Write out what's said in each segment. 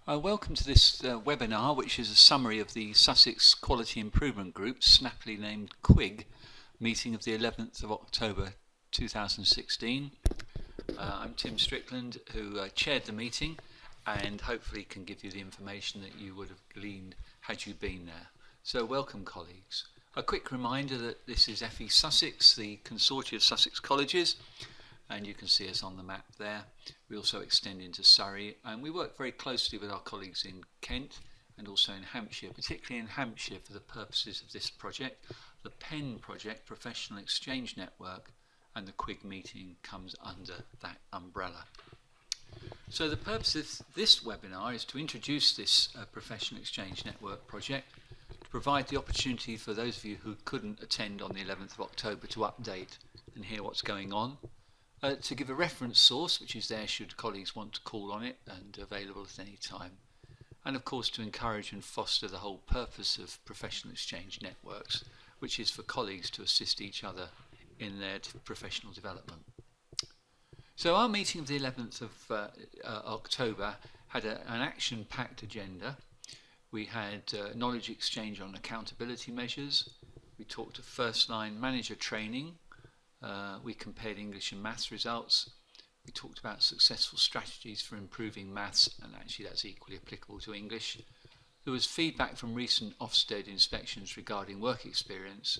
Welcome to this webinar, which is a summary of the Sussex Quality Improvement Group, snappily named QIG, meeting of the 11th of October 2016. I'm Tim Strickland, who chaired the meeting and hopefully can give you the information that you would have gleaned had you been there. So welcome, colleagues. A quick reminder that this is FE Sussex, the consortium of Sussex colleges, and you can see us on the map there. We also extend into Surrey, and we work very closely with our colleagues in Kent and also in Hampshire, particularly in Hampshire for the purposes of this project. The PEN project, Professional Exchange Network, and the QIG meeting comes under that umbrella. So the purpose of this webinar is to introduce this Professional Exchange Network project, to provide the opportunity for those of you who couldn't attend on the 11th of October to update and hear what's going on. To give a reference source, which is there should colleagues want to call on it and available at any time. And of course to encourage and foster the whole purpose of professional exchange networks, which is for colleagues to assist each other in their professional development. So our meeting of the 11th of October had an action-packed agenda. We had knowledge exchange on accountability measures. We talked of first-line manager training. We compared English and maths results. We talked about successful strategies for improving maths, and actually that's equally applicable to English. There was feedback from recent Ofsted inspections regarding work experience.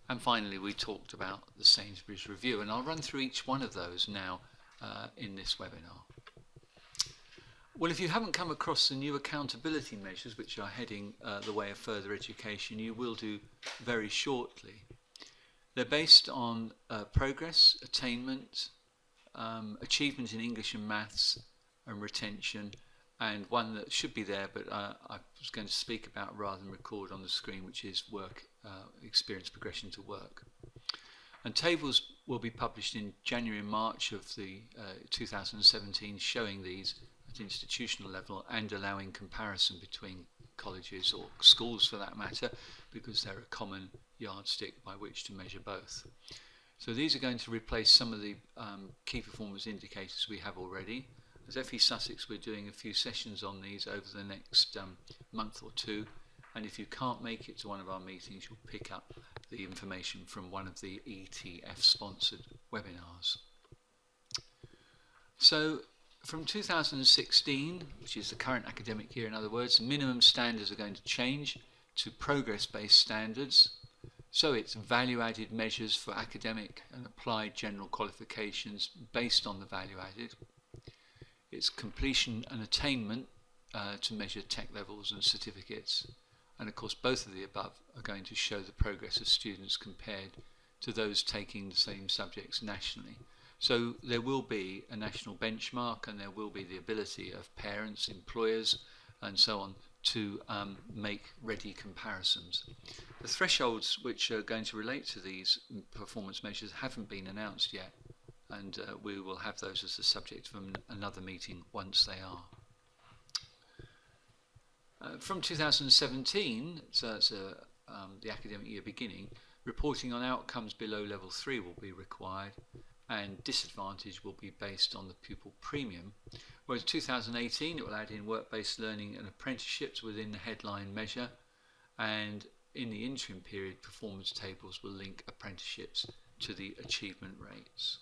And finally we talked about the Sainsbury's review, and I'll run through each one of those now in this webinar. Well, if you haven't come across the new accountability measures, which are heading the way of further education, you will do very shortly. They're based on progress, attainment, achievement in English and maths, and retention, and one that should be there but I was going to speak about rather than record on the screen, which is work experience progression to work. And tables will be published in January and March of the 2017 showing these at institutional level and allowing comparison between colleges or schools for that matter, because they're a common yardstick by which to measure both. So these are going to replace some of the key performance indicators we have already. As FE Sussex, we're doing a few sessions on these over the next month or two, and if you can't make it to one of our meetings, you'll pick up the information from one of the ETF sponsored webinars. So from 2016, which is the current academic year in other words, minimum standards are going to change to progress-based standards. So it's value-added measures for academic and applied general qualifications based on the value-added. It's completion and attainment to measure tech levels and certificates. And of course both of the above are going to show the progress of students compared to those taking the same subjects nationally. So there will be a national benchmark, and there will be the ability of parents, employers and so on to make ready comparisons. The thresholds which are going to relate to these performance measures haven't been announced yet, and we will have those as the subject of another meeting once they are. From 2017, so that's the academic year beginning, reporting on outcomes below level 3 will be required, and disadvantage will be based on the pupil premium. Whereas 2018 it will add in work-based learning and apprenticeships within the headline measure, and in the interim period performance tables will link apprenticeships to the achievement rates.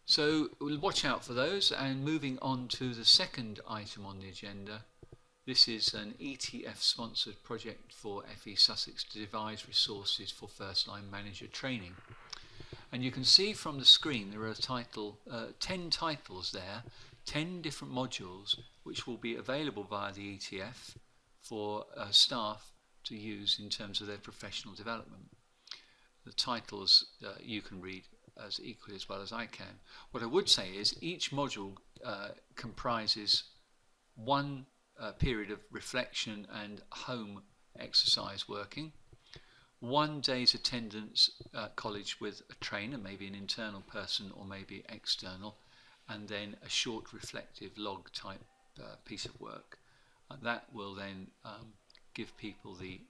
So we'll watch out for those. And moving on to the second item on the agenda, this is an ETF sponsored project for FE Sussex to devise resources for first line manager training. And you can see from the screen there are 10 titles there, 10 different modules which will be available via the ETF for staff to use in terms of their professional development. The titles you can read as equally as well as I can. What I would say is each module comprises one period of reflection and home exercise working, 1 day's attendance at college with a trainer, maybe an internal person or maybe external, and then a short reflective log type piece of work. And that will then give people the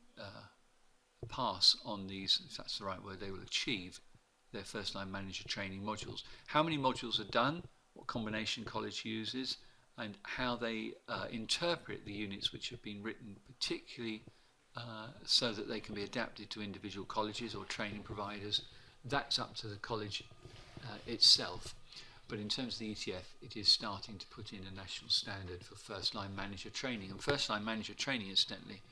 pass on these, if that's the right word, they will achieve their first line manager training modules. How many modules are done, what combination college uses, and how they interpret the units which have been written, particularly so that they can be adapted to individual colleges or training providers. That's up to the college itself. But in terms of the ETF, it is starting to put in a national standard for first-line manager training. And first-line manager training, incidentally,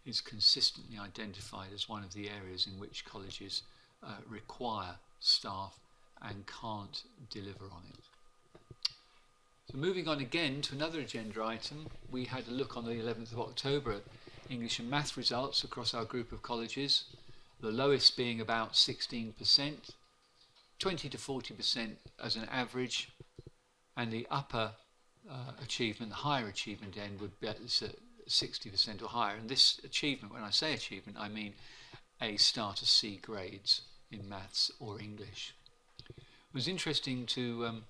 is consistently identified as one of the areas in which colleges require staff and can't deliver on it. So moving on again to another agenda item, we had a look on the 11th of October at English and Math results across our group of colleges, the lowest being about 16%, 20 to 40% as an average, and the upper achievement, the higher achievement end would be at 60% or higher. And this achievement, when I say achievement, I mean A star to C grades in maths or English. It was interesting to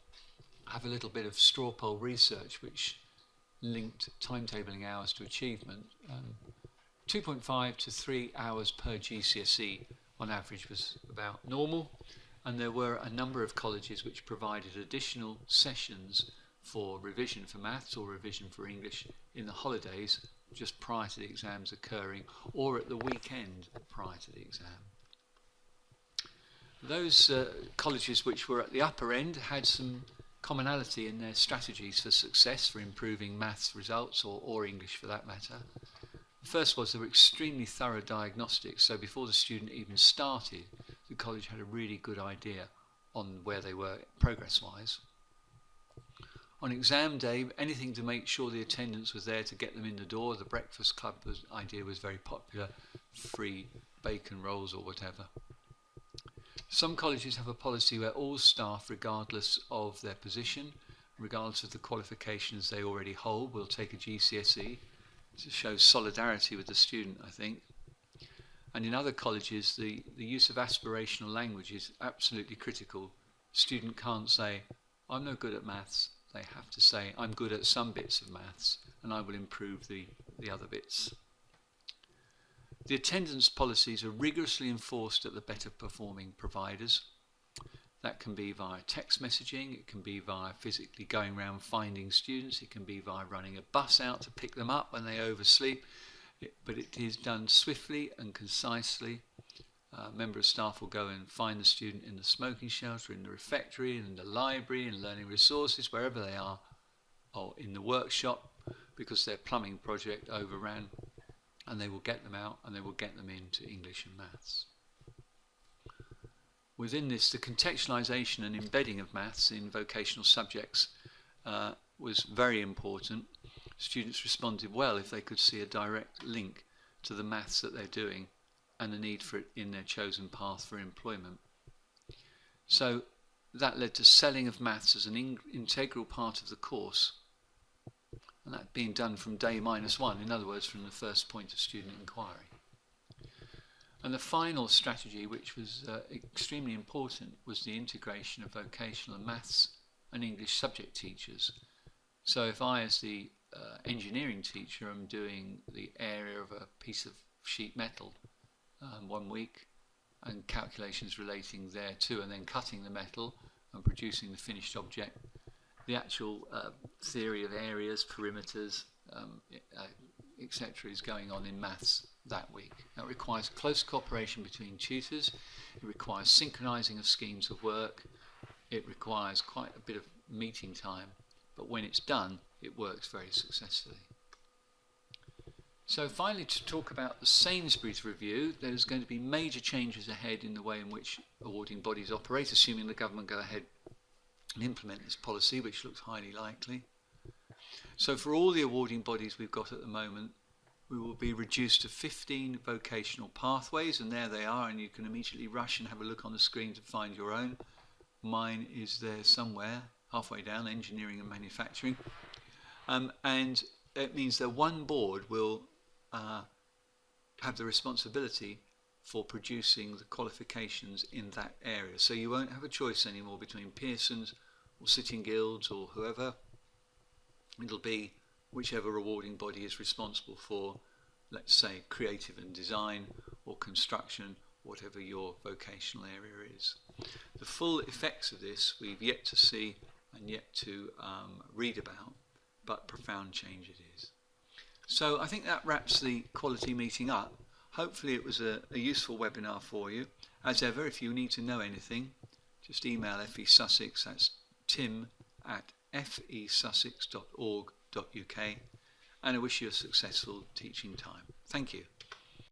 have a little bit of straw poll research which linked timetabling hours to achievement. 2.5 to 3 hours per GCSE on average was about normal, and there were a number of colleges which provided additional sessions for revision for maths or revision for English in the holidays just prior to the exams occurring, or at the weekend prior to the exam. Those colleges which were at the upper end had some commonality in their strategies for success for improving maths results, or English for that matter. The first was they were extremely thorough diagnostics, so before the student even started, the college had a really good idea on where they were progress-wise. On exam day, anything to make sure the attendance was there to get them in the door. The breakfast club idea was very popular, free bacon rolls or whatever. Some colleges have a policy where all staff, regardless of their position, regardless of the qualifications they already hold, will take a GCSE to show solidarity with the student, I think. And in other colleges, the use of aspirational language is absolutely critical. The student can't say, I'm no good at maths. They have to say, I'm good at some bits of maths, and I will improve the other bits. The attendance policies are rigorously enforced at the better performing providers. That can be via text messaging, it can be via physically going around finding students, it can be via running a bus out to pick them up when they oversleep, but it is done swiftly and concisely. A member of staff will go and find the student in the smoking shelter, in the refectory, in the library, in learning resources, wherever they are, or in the workshop, because their plumbing project overran, and they will get them out and they will get them into English and maths. Within this, the contextualisation and embedding of maths in vocational subjects was very important. Students responded well if they could see a direct link to the maths that they're doing and the need for it in their chosen path for employment. So that led to selling of maths as an integral part of the course, and that being done from day -1, in other words, from the first point of student inquiry. And the final strategy, which was extremely important, was the integration of vocational and maths and English subject teachers. So if I, as the engineering teacher, am doing the area of a piece of sheet metal 1 week, and calculations relating thereto, and then cutting the metal and producing the finished object, the actual theory of areas, perimeters, etc. is going on in maths that week. That requires close cooperation between tutors, it requires synchronising of schemes of work, it requires quite a bit of meeting time, but when it's done, it works very successfully. So finally, to talk about the Sainsbury's review, there's going to be major changes ahead in the way in which awarding bodies operate, assuming the government go ahead and implement this policy, which looks highly likely. So for all the awarding bodies we've got at the moment, we will be reduced to 15 vocational pathways, and there they are, and you can immediately rush and have a look on the screen to find your own. Mine is there somewhere, halfway down, engineering and manufacturing. And it means that one board will have the responsibility for producing the qualifications in that area. So you won't have a choice anymore between Pearson's or Sitting Guilds or whoever. It'll be whichever awarding body is responsible for, let's say, creative and design or construction, whatever your vocational area is. The full effects of this we've yet to see and yet to read about, but profound change it is. So I think that wraps the quality meeting up. Hopefully it was a useful webinar for you. As ever, if you need to know anything, just email FE Sussex, that's tim@fesussex.org.uk, and I wish you a successful teaching time. Thank you.